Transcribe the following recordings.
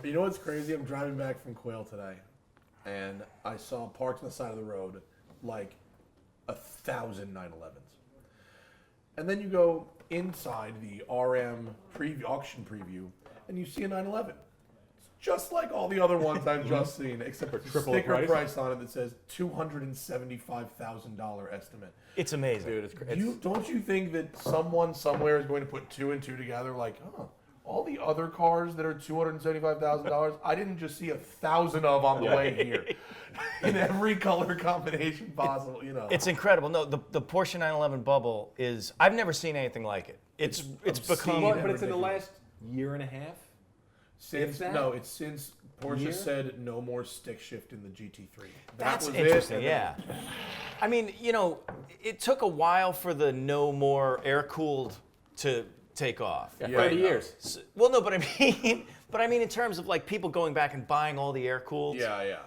You know what's crazy? I'm driving back from Quail today, and I saw parked on the side of the road like 1,000 911s. And then you go inside the RM auction preview, and you see a 911. It's just like all the other ones I've just seen, except for triple sticker price on it that says $275,000 estimate. It's amazing. Dude, Don't you think that someone somewhere is going to put two and two together? Like, all the other cars that are $275,000, I didn't just see 1,000 of on the way here, in every color combination possible. You know, It's incredible. No, the Porsche 911 bubble is. I've never seen anything like it. It's become. but it's in the last year and a half. since Porsche Year? said no more stick shift in the GT3. That's was interesting. it, Yeah. I mean, it took a while for the no more air cooled to take off. Yeah, Yeah, 30 no. years. Well, no, but I mean in terms of like people going back and buying all the air cooled. Yeah.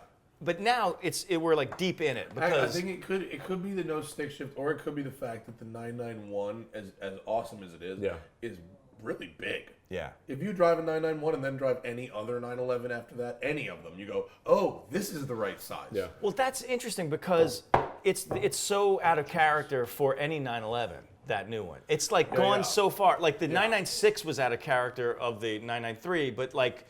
But now we're like deep in it I because think it could be the no stick shift, or it could be the fact that the 991, as awesome as it is, is really big. yeah. If you drive a 991 and then drive any other 911 after that, any of them, you go, oh, this is the right size. Yeah. Well, that's interesting because it's so out of character for any 911. That new one. It's like gone so far. Like the 996 was out of character of the 993, but like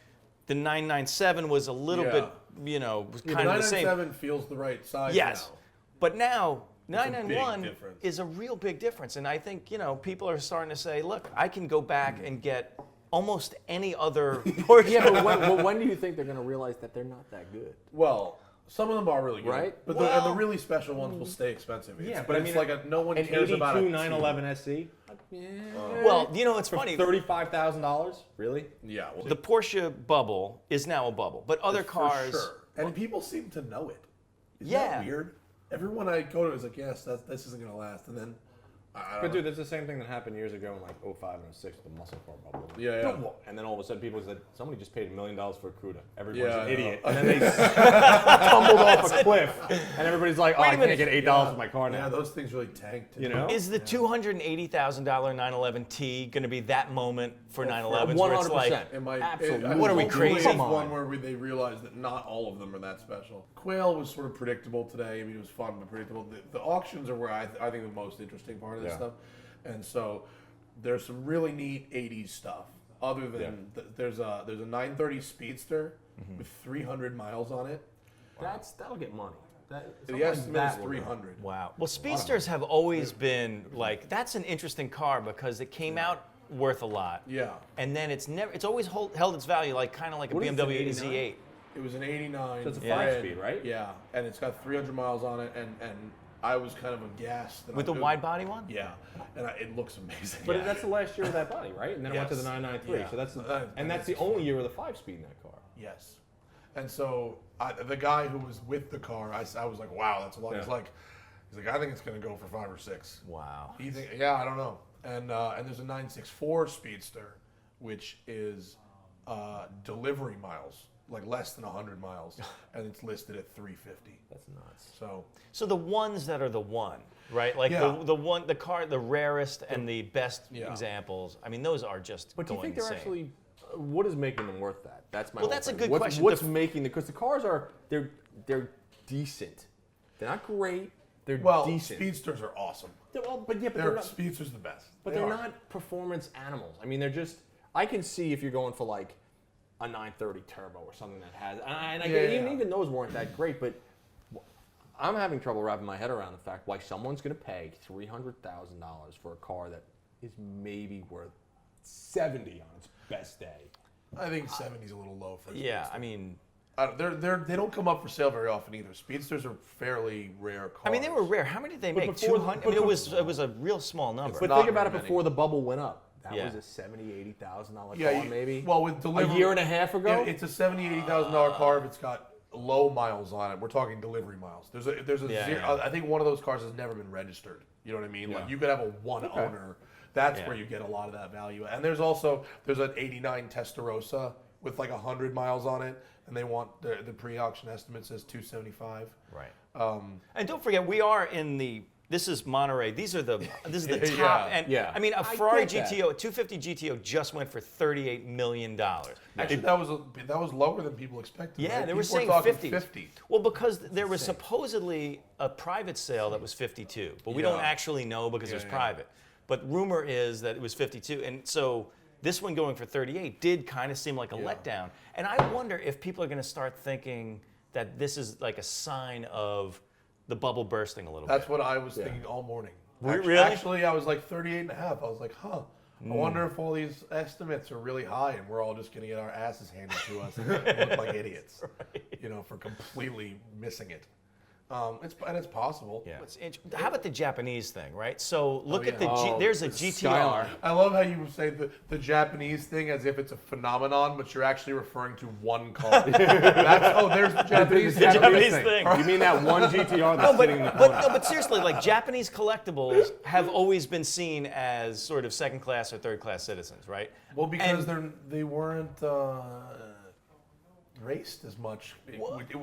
the 997 was a little bit, was kind of the same. The 997 feels the right size Yes. now. But now big 991 difference. is a real big difference. And I think, people are starting to say, look, I can go back and get almost any other Porsche. Yeah, but when do you think they're going to realize that they're not that good? Well, some of them are really good, Right? But the really special ones will stay expensive. It's like no one cares about an it. 82 911 SC. Well, it's funny. $35,000, really? Yeah, well, The Porsche bubble is now a bubble, but other cars. for sure. And people seem to know it. Isn't Yeah. that weird? Everyone I go to is like, yes, this isn't going to last. And then, I don't But know. dude, that's the same thing that happened years ago in like 05 and 06 with the muscle car bubble. Yeah. And then all of a sudden people said, somebody just paid $1 million for a CUDA. Everybody's Yeah, I an know. idiot. And then they tumbled off a cliff. And everybody's like, I can't get $8 for my car now. Yeah, those things really tanked. You know? Is the $280,000 911T going to be that moment for 911s where it's 100%. like, Absolutely. What are we, hopefully crazy? it's one where they realized that not all of them are that special. Quail was sort of predictable today. I mean, it was fun but predictable. The auctions are where I think the most interesting part of this stuff. And so there's some really neat 80s stuff. Other than there's a 930 Speedster with 300 miles on it. That'll get money. The estimate is 300. Wow. Well, Speedsters have always been like, that's an interesting car because it came out worth a lot. Yeah. And then it's always held its value, like kind of like What a is it, BMW 89? Z8. It was an 89. So it's a red. 5-speed, right? Yeah. And it's got 300 miles on it. And I was kind of aghast. With the wide body one? Yeah. And it looks amazing. But that's the last year of that body, right? And then it went to the 993. Yeah. So that's the only year with a 5-speed in that car. Yes. And so the guy who was with the car, I was like, wow, that's a lot. Yeah. He's like, I think it's going to go for 5 or 6. Wow. I don't know. And there's a 964 Speedster, which is delivery miles, like less than 100 miles, and it's listed at 350. That's nuts. So the ones that are the one, right? Like the car, the rarest and the best examples. I mean, those are just But do you going think they're insane. actually? What is making them worth that? That's my. Well, whole that's a thing. good What's- question. What's making because the cars they're decent. They're not great. They're decent. Speedsters are awesome. But they're not. Speedsters the best. But they're not performance animals. I mean, they're just. I can see if you're going for like a 930 turbo or something that has, and even those weren't that great. But I'm having trouble wrapping my head around the fact why someone's going to pay $300,000 for a car that is maybe worth 70 on its best day. I think 70 is a little low for a Yeah, Speedster. I mean, they don't come up for sale very often either. Speedsters are fairly rare cars. they were rare. How many did they make? before- 200. I mean, it was a real small number. But not think about it very before the bubble went up. That Yeah. was a $70,000, $80,000 Yeah, car, maybe. Well, with delivery, a year and a half ago. it's a $70,000-$80,000 car if it's got low miles on it. We're talking delivery miles. There's a Yeah, zero. yeah. I think one of those cars has never been registered. You know what I mean? Like you could have a one owner. That's where you get a lot of that value. And there's an '89 Testarossa with like 100 miles on it, and they want the pre-auction estimate says 275. Right. And don't forget, we are in the This is Monterey. This is the Yeah. top end. Yeah. I mean, a I Ferrari get that. GTO, a 250 GTO just went for $38 million. Actually, that was lower than people expected. Yeah, right? they were People saying talking 50. Well, because there was supposedly a private sale that was 52, but we don't Yeah. actually know because it was Yeah. private. But rumor is that it was 52, and so this one going for 38 did kind of seem like a letdown. And I wonder if people are going to start thinking that this is like a sign of the bubble bursting a little That's bit. what I was thinking all morning. Really? Actually, I was like 38 and a half. I was like, I wonder if all these estimates are really high and we're all just going to get our asses handed to us and look like idiots, for completely missing it. It's possible. Yeah. How about the Japanese thing, right? So look at yeah. there's a the GTR. Skyline. I love how you say the Japanese thing as if it's a phenomenon, but you're actually referring to one car. There's the Japanese thing. Japanese thing. You mean that one GTR that's No, sitting in the corner? but seriously, like Japanese collectibles have always been seen as sort of second class or third class citizens, right? Well, because they weren't raced as much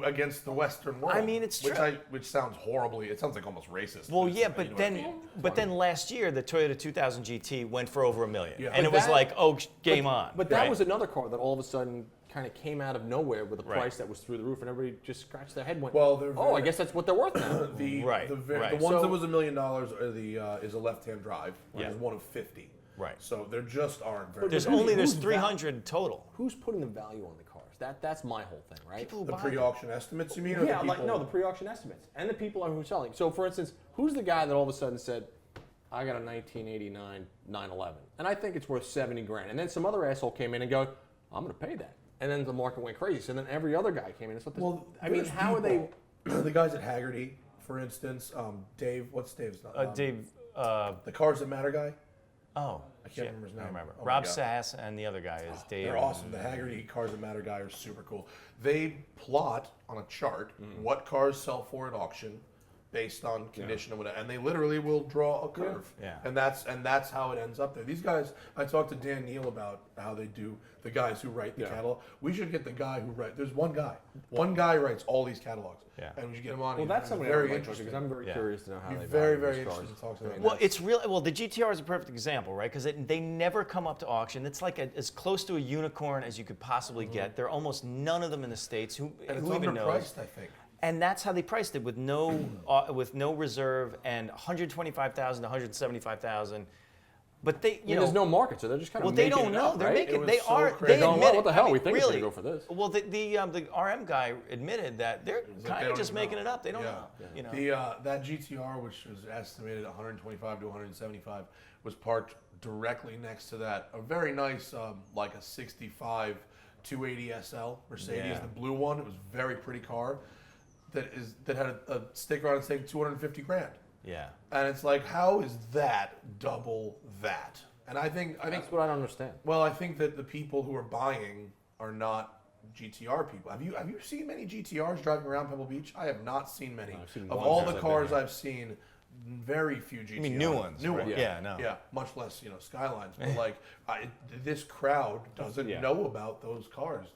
against the Western world. I mean, it's true. Which sounds horribly. It sounds like almost racist. Well, it's- yeah, you but know what I mean? then last year the Toyota 2000 GT went for over $1 million, Yeah. and But it was that- like, oh, game on. But that right? was another car that all of a sudden kind of came out of nowhere with a price that was through the roof, and everybody just scratched their head and went, Well, I guess that's what they're worth now. the Right, the right. ones So- that was $1 million are is a left-hand drive, which Yeah. is one of 50. Right. So there just aren't very. There's many. only who's 300 total. Who's putting the value on the cars? That's my whole thing, right? People who The buy them. pre-auction estimates, you mean? Or Yeah, the like people- the pre-auction estimates and the people who are selling. So, for instance, who's the guy that all of a sudden said, "I got a 1989 911, and I think it's worth 70 grand," and then some other asshole came in and go, "I'm going to pay that," and then the market went crazy. So then every other guy came in and said, Well, "I mean, there's how are they?" people- The guys at Haggerty, for instance, Dave. What's Dave's name? Dave. The Cars That Matter guy. Oh, I can't shit, remember his I name. remember. Oh my Rob God. Sass and the other guy is Dave. They're awesome. The Haggerty Cars That Matter guy are super cool. They plot on a chart what cars sell for at auction based on condition and whatever, and they literally will draw a curve. Yeah. And that's how it ends up there. These guys, I talked to Dan Neal about how they do the guys who write the catalog. We should get the guy who writes. There's one guy writes all these catalogs. Yeah. And we should get him on. Well, He's that's something very I would like to interesting. because I'm very curious to know how Be they very, value very these cars. interested to talk to them. Well, it's really the GTR is a perfect example, right? Because they never come up to auction. It's like as close to a unicorn as you could possibly get. There are almost none of them in the States. Who and it's even knows? underpriced, I think. And that's how they priced it with no reserve and 125,000 to 175,000. But they, you know, there's no market, so they're just kind of well, they making don't it know. up, They're right? making. It was They so are. crazy. They Going, admit what the it. hell? I mean, We think really. it's gonna go for this. Well, the RM guy admitted that they're they kind of don't just even making know. it up. They don't Yeah. know. You know. That GTR, which was estimated 125 to 175, was parked directly next to that. A very nice, like a 65 280 SL Mercedes, Yeah. the blue one. It was a very pretty car that had a sticker on it saying 250 grand. Yeah. And it's like, how is that double that? And I think That's what I don't understand. well, I think that the people who are buying are not GTR people. Have you seen many GTRs driving around Pebble Beach? I have not seen many. I've seen Of one all since the I've been cars here. I've seen, very few GTRs. You mean new ones? New right? ones. Yeah. No. Yeah, much less Skylines. But like, this crowd doesn't Yeah. know about those cars.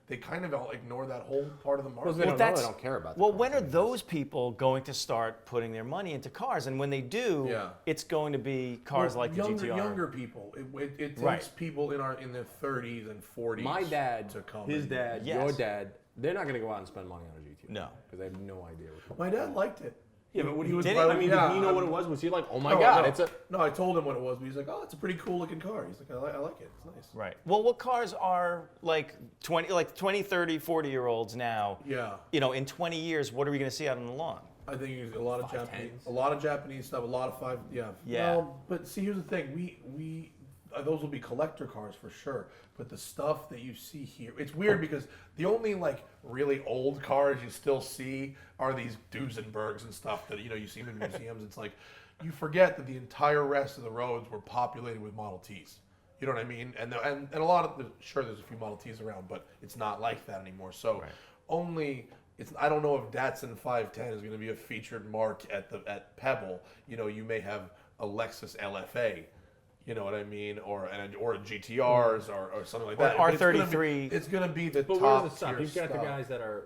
They kind of all ignore that whole part of the market. Well, they don't know, that's- they don't care about the Well, cars. when are those people going to start putting their money into cars? And when they do, Yeah. it's going to be cars Well, like younger, the GTR. Younger people. It takes Right. people in their 30s and 40s. My dad, to come. his in. dad, Yes. your dad, they're not going to go out and spend money on a GTR. No. Because they have no idea. My dad liked it. Yeah, but what he was, Did he? I mean, Yeah, did he know what it was? Was he like, oh my No, God, no. it's a... No, I told him what it was, but he's like, oh, it's a pretty cool looking car. He's like, I like it. It's nice. Right. Well, what cars are like 20, 30, 40-year-olds now? Yeah. You know, in 20 years, what are we going to see out on the lawn? I think there's a lot of 510s. Japanese stuff, a lot of five. Yeah. Yeah. No, but see, here's the thing. We those will be collector cars for sure. But the stuff that you see here, it's weird because the only like really old cars you still see are these Duesenbergs and stuff that you see them in museums. It's like you forget that the entire rest of the roads were populated with Model Ts. You know what I mean? And a lot of sure there's a few Model Ts around, but it's not like that anymore. So I don't know if Datsun 510 is going to be a featured mark at Pebble. You may have a Lexus LFA. You know what I mean, or a GTRs or something like that. Or But R33. It's going to be the But top where's the stuff? tier You've got the stuff. guys that are,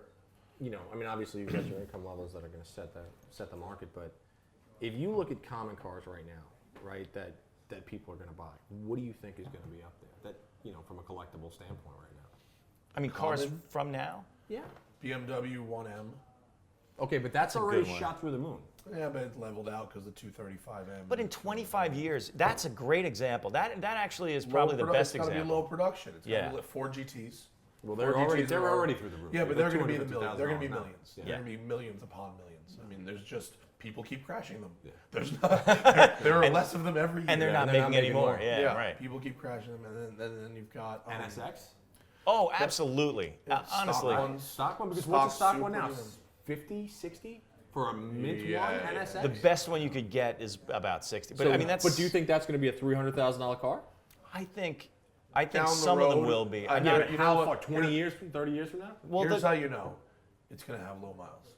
I mean, obviously you've got your income levels that are going to set the market, but if you look at common cars right now, right, that people are going to buy, what do you think is going to be up there? That, you know, from a collectible standpoint right now. I mean, cars from now? Yeah. BMW 1M. Okay, but that's a already good one. shot through the moon. Yeah, but it's leveled out because the 235M. But in 25 years, that's a great example. That actually is probably the best It's got to be example. low production. It's Yeah. got to be 4 GTs. Well, Four they're already GTs are through the roof. Yeah, but They're they're going to be the $250,000 They're going to be now. millions. Yeah. They're going to be millions upon millions. I mean, there's just people keep crashing them. Yeah. There's not. There are less of them every year. And they're not making any more. Yeah, right. People keep crashing them, and then you've got NSX? Oh, absolutely. Yeah, Honestly. stock ones. Stock one? Because Stock what's a stock one now? Super, 50, 60? For a mint Yeah, one yeah. NSX? The best one you could get is about 60. But So, I mean, that's. But do you think that's going to be a $300,000 car? I think Down the some of them road, will be. I I'm know not- that- You know How what? far? 20 years, 30 years from now? well, Here's the- how you know it's going to have low miles,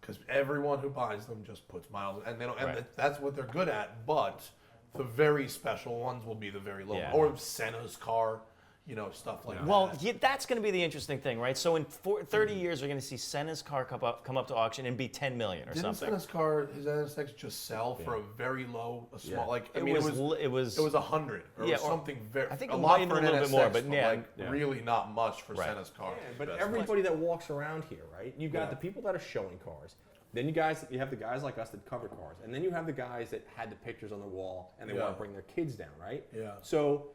because everyone who buys them just puts miles, and they don't. And Right. that's what they're good at. But the very special ones will be the very low, Yeah. or Senna's car, you know, stuff like that. Well, that's going to be the interesting thing, right? So in 30 years, we're going to see Senna's car come up to auction and be 10 million or Didn't something. Senna's car, his NSX, just sell for a very low, a small, Yeah. like I It mean, was it was 100 or Yeah, or- something very. I think a it lot might for have an been a little NSX, bit more, but yeah, like yeah. really not much for Right. Senna's car. Yeah, but Best everybody that walks around here, right? You've got Yeah. the people that are showing cars. Then you have the guys like us that cover cars, and then you have the guys that had the pictures on the wall and they Yeah. want to bring their kids down, right? Yeah. So,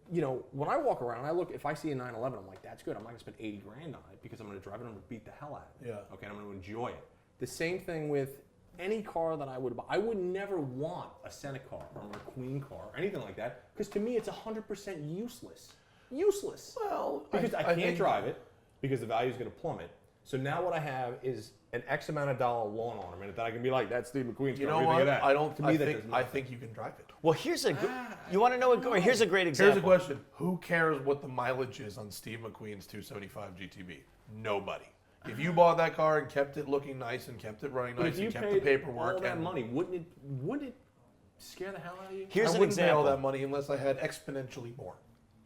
you know, when I walk around, I look. If I see a 911, I'm like, that's good. I'm not gonna spend 80 grand on it because I'm gonna drive it. I'm gonna beat the hell out of it. Yeah. Okay, I'm gonna enjoy it. The same thing with any car that I would buy. I would never want a Senna car or a Queen car or anything like that because to me it's 100% useless. Useless. Well, Because I can't think- drive it because the value is going to plummet. So now what I have is an X amount of dollar loan ornament that I can be like, that's Steve McQueen's You car. know What do you what? think of that? I don't. To me, I that think does I nothing. think you can drive it. Well, here's a. You want to know what? Here's a great example. Here's a question: who cares what the mileage is on Steve McQueen's 275 GTB? Nobody. If you bought that car and kept it looking nice and kept it running But nice if you and kept the paid paperwork all that and money, wouldn't it scare the hell out of you? Here's I an wouldn't pay all example. that money unless I had exponentially more.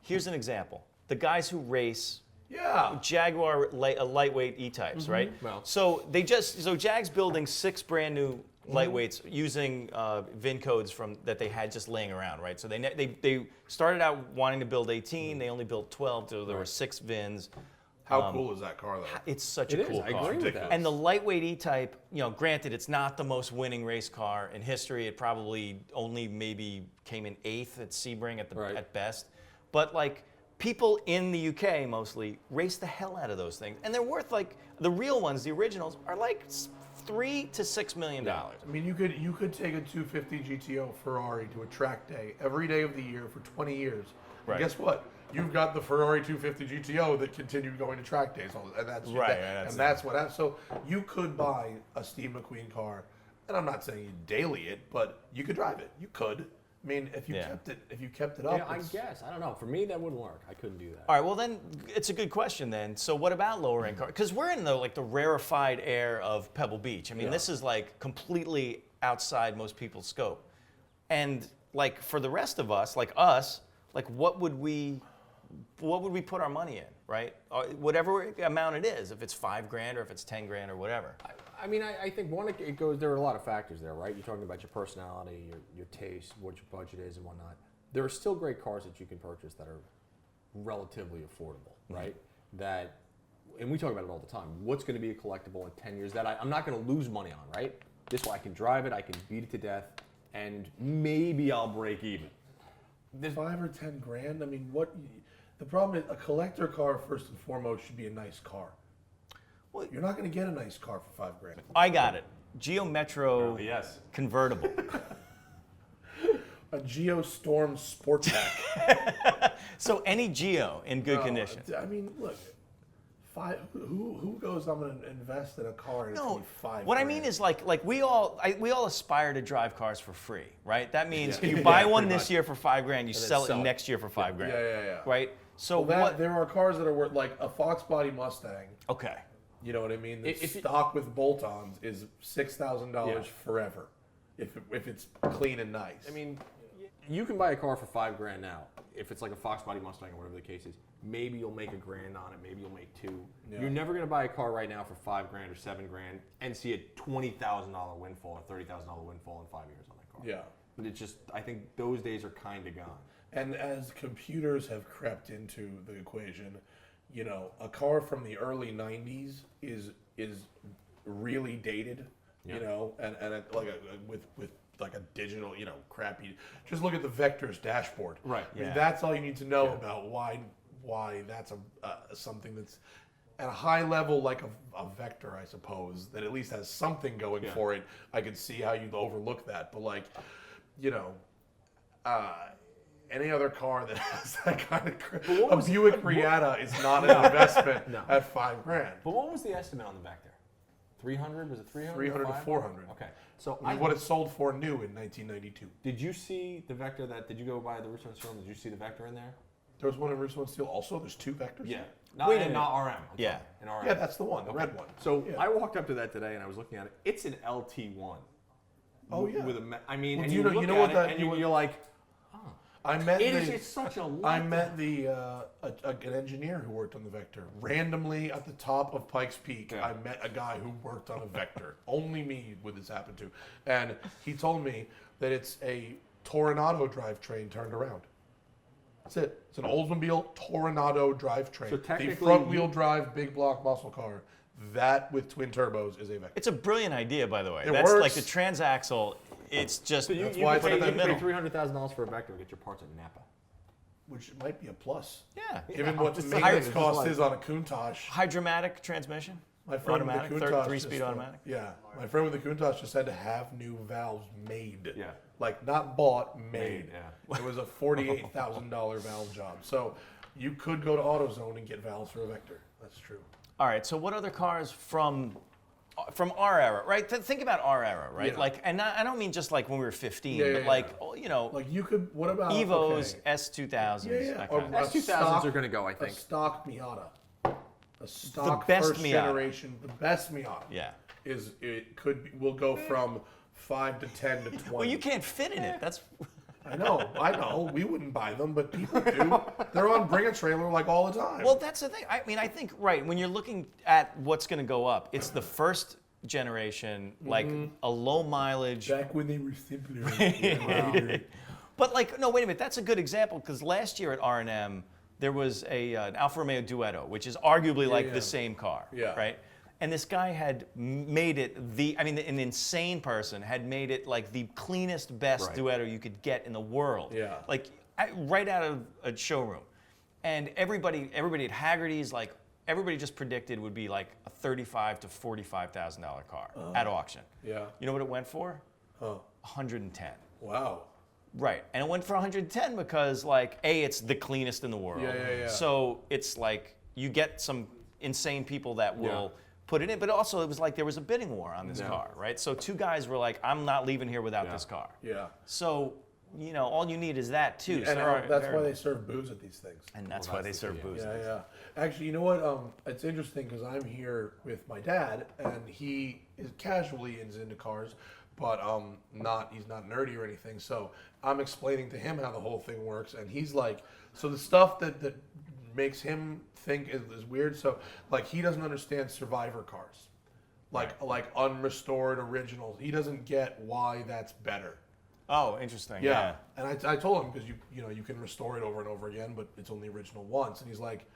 Here's an example. The guys who race Yeah. Jaguar lightweight E-types, right? Well- So Jag's building 6 brand new lightweights using VIN codes that they had just laying around, right? So they started out wanting to build 18, they only built 12, so there were 6 VINs. How cool is that car though? It's such It a is. cool I car. agree with that. And the lightweight E-Type, you know, granted, it's not the most winning race car in history. It probably only maybe came in 8th at Sebring Right. at best. But like people in the UK mostly race the hell out of those things, and they're worth like the real ones, the originals, are like $3 to $6 million. I mean, you could take a 250 GTO Ferrari to a track day every day of the year for 20 years. And Right. guess what? You've got the Ferrari 250 GTO that continued going to track days, and that's Right, that's what happens. So you could buy a Steve McQueen car, and I'm not saying you daily it, but you could drive it. You could. I mean, if you Yeah. kept it up. Yeah, I it's- guess. I don't know. For me, that wouldn't work. I couldn't do that. All right, well then it's a good question then. So what about lower end cars? Because we're in the rarefied air of Pebble Beach. I mean, Yeah. this is like completely outside most people's scope. And like for the rest of us, like us, like what would we put our money in, right? Whatever amount it is, if it's $5,000 or if it's $10,000 or whatever. I mean, I think one, it goes. There are a lot of factors there, right? You're talking about your personality, your taste, what your budget is, and whatnot. There are still great cars that you can purchase that are relatively affordable, right? That, and we talk about it all the time. What's going to be a collectible in 10 years that I'm not going to lose money on, right? This way, I can drive it, I can beat it to death, and maybe I'll break even. $5 or $10,000. I mean, what? The problem is a collector car first and foremost should be a nice car. Well, You're not going to get a nice car for $5,000. I got it. Geo Metro Yes. convertible. A Geostorm Sportback. So any Geo in good condition. I mean, look, who goes? I'm going to invest in a car and No, it's gonna be $5,000. what I mean is like we all aspire to drive cars for free, right? That means Yeah. you buy Yeah, one pretty this much. year for $5,000, you sell sell it it. next year for $5,000. Yeah. Right? So Well, what? there are cars that are worth like a Fox Body Mustang. Okay. You know what I mean? That's If it- stock with bolt-ons is $6,000 Yeah. forever, if it's clean and nice. I mean, you can buy a car for $5,000 now. if it's like a Fox Body Mustang or whatever the case is, maybe you'll make $1,000 on it, maybe you'll make $2,000. Yeah. You're never gonna buy a car right now for $5,000 or $7,000 and see a $20,000 windfall or $30,000 windfall in 5 years on that car. Yeah. But it's just, I think those days are kind of gone. And as computers have crept into the equation, you know, a car from the early '90s is really dated. Yeah. You know, and with like a digital, you know, crappy. Just look at the Vector's dashboard. Right. I mean, Yeah. that's all you need to know about why that's something that's at a high level, like a Vector, I suppose, that at least has something going for it. I could see how you'd overlook that, but like, you know, any other car that has that kind of a Buick Riata is not an investment at $5,000. But what was the estimate on the Vector? 300? Was it 300? 300 to 500? 400. Okay. So I mean, what it sold for new in 1992. did you see the Vector did you go by the Russo and Steel? Did you see the Vector in there? There was one in Russo and Steel also. There's 2 Vectors. Yeah. Wait a minute. Not RM. Yeah. An RM. Yeah, that's the one, the red one. So yeah. I walked up to that today and I was looking at it. It's an LT1. Oh yeah. With I mean, Well, and do you you know- look you know at what it that- and you're like, I met it's such a lot. I met an engineer who worked on the Vector. Randomly at the top of Pikes Peak, Yeah. I met a guy who worked on a Vector. Only me would this happen to. And he told me that it's a Toronado drivetrain turned around. That's it. It's an Oldsmobile Toronado drivetrain. So the technically front-wheel drive, big block muscle car. That with twin turbos is a Vector. It's a brilliant idea, by the way. It That's works. like the transaxle. It's just So you why can it's in pay, the you middle. pay $300,000 for a Vector and get your parts at Napa. Which might be a plus. yeah. Given I'm what the just saying, maintenance it's just cost like- is on a Countach. Hydromatic transmission. My friend Automatic, with the Countach 3-speed just, automatic. Yeah, my friend with the Countach just had to have new valves made. Yeah. Like not bought, made. Made, yeah. It was a $48,000 valve job. So you could go to AutoZone and get valves for a Vector. That's true. All right. So what other cars from our era, right? Think about our era, right? Yeah. Like, and I don't mean just like when we were 15, Yeah, but yeah, like, yeah. oh, you know, Like you could. What about Evos, okay. S2000s. Yeah, yeah. That Or kind of- a S2000s stock- are gonna go, I A think. stock Miata. A stock best first Miata. generation. The best Miata. Yeah. Will go from 5 to 10 to 20. Well, you can't fit in it. That's I know. We wouldn't buy them, but people do. They're on Bring a Trailer like all the time. well, that's the thing. I mean, I think right when you're looking at what's going to go up, it's the first generation, like a low mileage. back when they were simpler. But like, no, wait a minute. That's a good example because last year at R&M there was an Alfa Romeo Duetto, which is arguably like yeah. the same car, Yeah. right? And this guy had made it an insane person had made it like the cleanest, best Right. Duetto you could get in the world. Yeah. Like right out of a showroom. And everybody at Haggerty's, like everybody just predicted would be like a $35,000 to $45,000 car at auction. Yeah. You know what it went for? Huh. 110. Wow. Right, and it went for 110 because, like, A, it's the cleanest in the world. Yeah. So it's like you get some insane people that will put it in, but also it was like there was a bidding war on this car, right? So 2 guys were like, "I'm not leaving here without this car." Yeah. So you know, all you need is that too. So And there are that's why they variables. serve booze at these things. And that's Well, why they that's the serve key. booze. Yeah. Actually, you know what? It's interesting because I'm here with my dad, and he is casually into cars, but he's not nerdy or anything. So I'm explaining to him how the whole thing works, and he's like, so the stuff that makes him think is weird. So like he doesn't understand survivor cars, like unrestored originals. He doesn't get why that's better. Oh, interesting. Yeah. And I told him because you can restore it over and over again, but it's only original once. And he's like,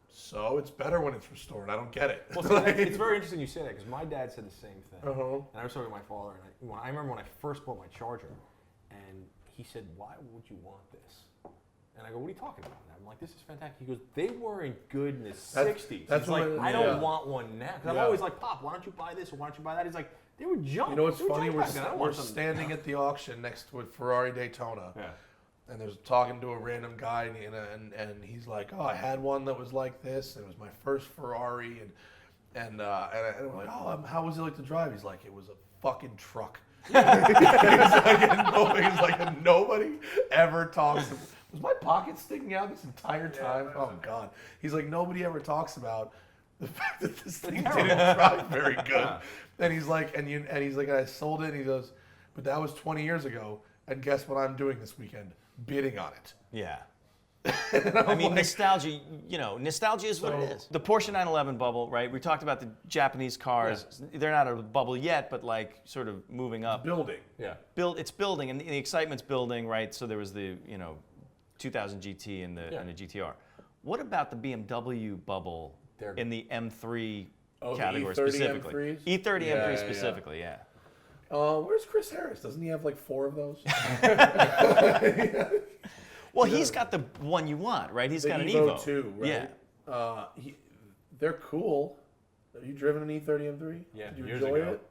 so it's better when it's restored. I don't get it. Well, see, it's very interesting you say that because my dad said the same thing. Uh-huh. And I was talking to my father, and I remember when I first bought my Charger, and he said, "Why would you want this?" And I go, "What are you talking about?" And I'm like, "This is fantastic." He goes, "They weren't good in the '60s." that's He's like, what- "I yeah. don't want one now." Because I'm Yeah. always like, "Pop, why don't you buy this or why don't you buy that?" He's like, "They were junk." You know what's They were funny? junk We're, back then. I don't we're want something- standing at the auction next to a Ferrari Daytona. Yeah. And there's talking to a random guy, and he's like, "Oh, I had one that was like this. It was my first Ferrari, and I'm like, oh, how was it like to drive?" He's like, "It was a fucking truck." he's like, nobody ever talks. Was my pocket sticking out this entire time? Oh God. He's like, nobody ever talks about the fact that this thing didn't drive very good. And he's like, and he's like, I sold it. And he goes, but that was 20 years ago. And guess what I'm doing this weekend? Bidding on it. Yeah. I mean, nostalgia, nostalgia is what it is. The Porsche 911 bubble, right? We talked about the Japanese cars. Yeah. They're not a bubble yet, but like sort of moving up. Building. Yeah. It's building, and the excitement's building, right? So there was the, 2000 GT and the GTR. What about the BMW bubble in the M3 category E30 specifically? M3s? E30 M3 specifically, yeah. Where's Chris Harris? Doesn't he have like 4 of those? Well, he's got the one you want, right? He's got an Evo Evo. 2, right? Yeah. They're cool. Have you driven an E30 M3? Yeah. Did you years enjoy ago. it?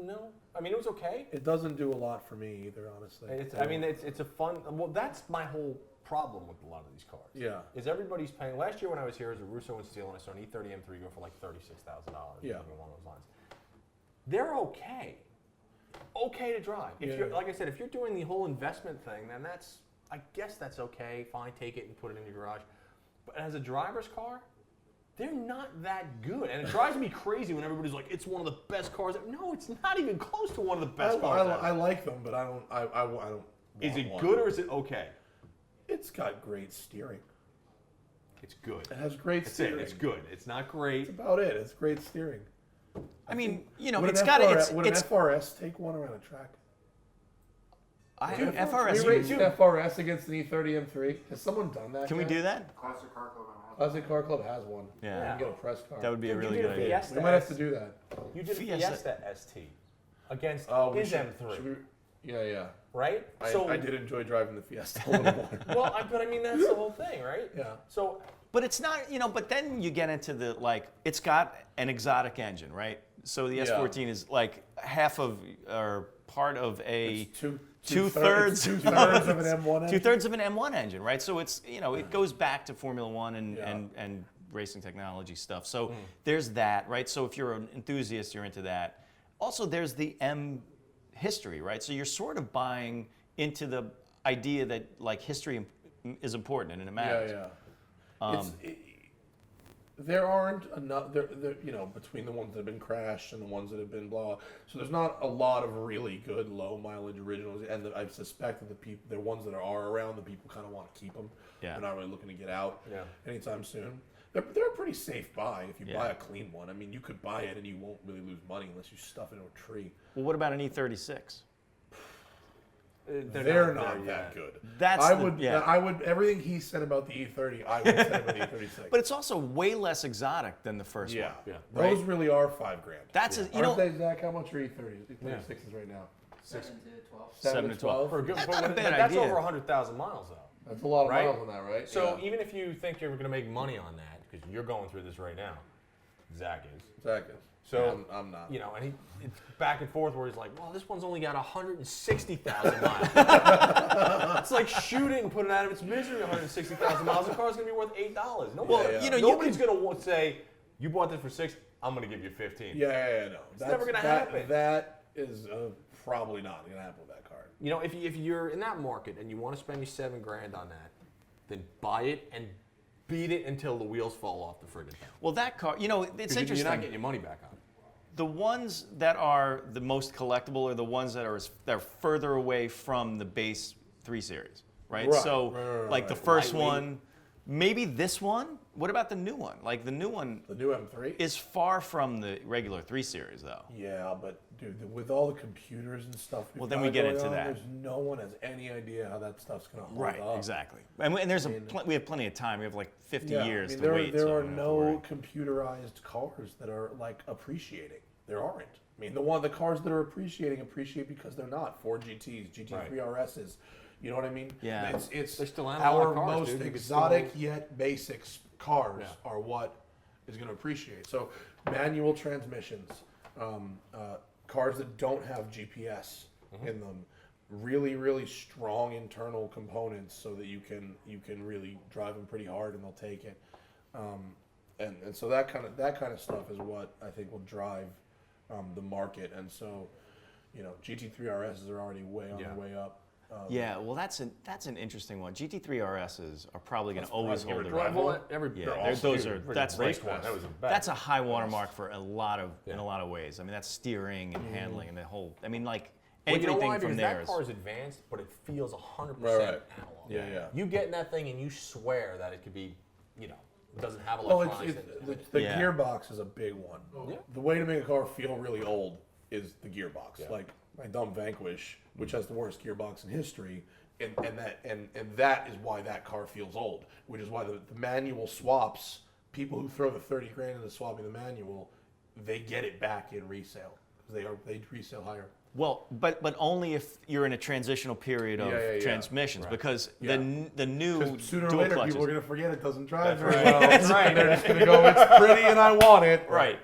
No. I mean, it was okay. It doesn't do a lot for me either, honestly. It's a fun. Well, that's my whole problem with a lot of these cars. Yeah. Is everybody's paying. Last year when I was here as a Russo and Steele, and I saw an E30 M3 go for like $36,000. Yeah. Something along those lines. They're okay. Okay to drive. If you're, like I said, if you're doing the whole investment thing, then I guess that's okay. Fine, take it and put it in your garage. But as a driver's car, they're not that good. And it drives me crazy when everybody's like, it's one of the best cars. No, it's not even close to one of the best cars. I like them, but I don't. Is it good or is it okay? It's got great steering. It's good. It has great steering. It's good. It's not great. That's about it. It's great steering. I mean, Would it's an got FRS, it. Would an FRS take one around a track? FRS. We raced FRS against an E30 M3. Has someone done that? Can we do that? Classic Car Club. Classic Car Club has one. Yeah. You can get a press car. That would be a Dude, really you good did a idea. Fiesta We might have to do that. You did a Fiesta. Fiesta ST against We his should- M3, should we- yeah. right? I did enjoy driving the Fiesta a little more. Well, but I mean that's the whole thing, right? Yeah. So But it's not, but then you get into the, it's got an exotic engine, right? So the S14 is like half of, or part of a It's two-thirds of an M1 engine. two-thirds of an M1 engine, right? So it's, it goes back to Formula One and, Yeah. and racing technology stuff. So there's that, right? So if you're an enthusiast, you're into that. Also, there's the M history, right? So you're sort of buying into the idea that history is important and it matters. Yeah. There aren't enough. Between the ones that have been crashed and the ones that have been blah. So there's not a lot of really good low mileage originals, and I suspect that the ones that are around, the people kind of want to keep them. Yeah. They're not really looking to get out Yeah. anytime soon. They're a pretty safe buy if you Yeah. buy a clean one. I mean, you could buy it and you won't really lose money unless you stuff it into a tree. Well, what about an E36? They're not that good. That's I the- would. yeah. I would. Everything he said about the E30, I would say about the E36. But it's also way less exotic than the first yeah, one. those really are $5,000. That's Aren't they, Zach? How much are E36s right now? 7 to 12. 7 to 12. for a good, That's but not a bad that's idea. over 100,000 miles though. That's a lot of Right? miles on that, right? So Yeah. even if you think you're going to make money on that, because you're going through this right now, Zach is. Zach is. So I'm not. And it's back and forth where he's like, well, this one's only got 160,000 miles. It's like shoot it and put it out of its misery. 160,000 miles. The car's gonna be worth $8. Nobody's gonna say, you bought this for $6. I'm gonna give you 15. No. It's never gonna happen. That is probably not gonna happen with that car. If you're in that market and you want to spend your $7,000 on that, then buy it and beat it until the wheels fall off the friggin' thing. Well, that car, it's interesting. You're not getting your money back on it. The ones that are the most collectible are the ones that are further away from the base 3 Series, right? Right, So, right. the first Lightweight. one, maybe this one. What about the new one? The new one The new M3. is far from the regular 3 Series, though. Yeah, but dude, with all the computers and stuff, Well, then we get going into on, that. There's no one has any idea how that stuff's gonna hold Right, up. exactly. And there's we have plenty of time. We have 50 years to there, wait. There so are we don't have to worry. no computerized cars that are appreciating. There aren't. I mean, the cars that are appreciate because they're not Ford GTs, GT3 RSs. You know what I mean? Yeah. It's They're still analog our cars, most dude. You can exotic still- yet basic cars are what is going to appreciate. So manual transmissions, cars that don't have GPS in them, really really strong internal components so that you can really drive them pretty hard and they'll take it. And so that kind of stuff is what I think will drive the market. And so, GT3 RSs are already way on their way up. Yeah, well, that's an interesting one. GT3 RSs are probably going to always hold their drive own. one? That's a high watermark for a lot of in a lot of ways. I mean, that's steering and handling and the whole. I mean, Well, everything you know why? from Because there that is. car is advanced, but it feels 100% Right. analog. Yeah, yeah. You get in that thing and you swear that it could be, it doesn't have Well, electronics in it. the Yeah. gearbox is a big one. Yeah. The way to make a car feel really old is the gearbox. Yeah. Like my dumb Vanquish, which has the worst gearbox in history, and that is why that car feels old. Which is why the manual swaps, people who throw the 30 grand into swapping the manual, they get it back in resale because they resale higher. Well, but only if you're in a transitional period of Yeah. transmissions, Right. because Yeah. the new Because sooner or dual later, clutches. people are going to forget it doesn't drive very right. well. That's right. And they're just going to go, it's pretty and I want it. Right.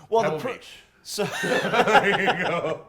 Well, Pebble the Beach. so There you go.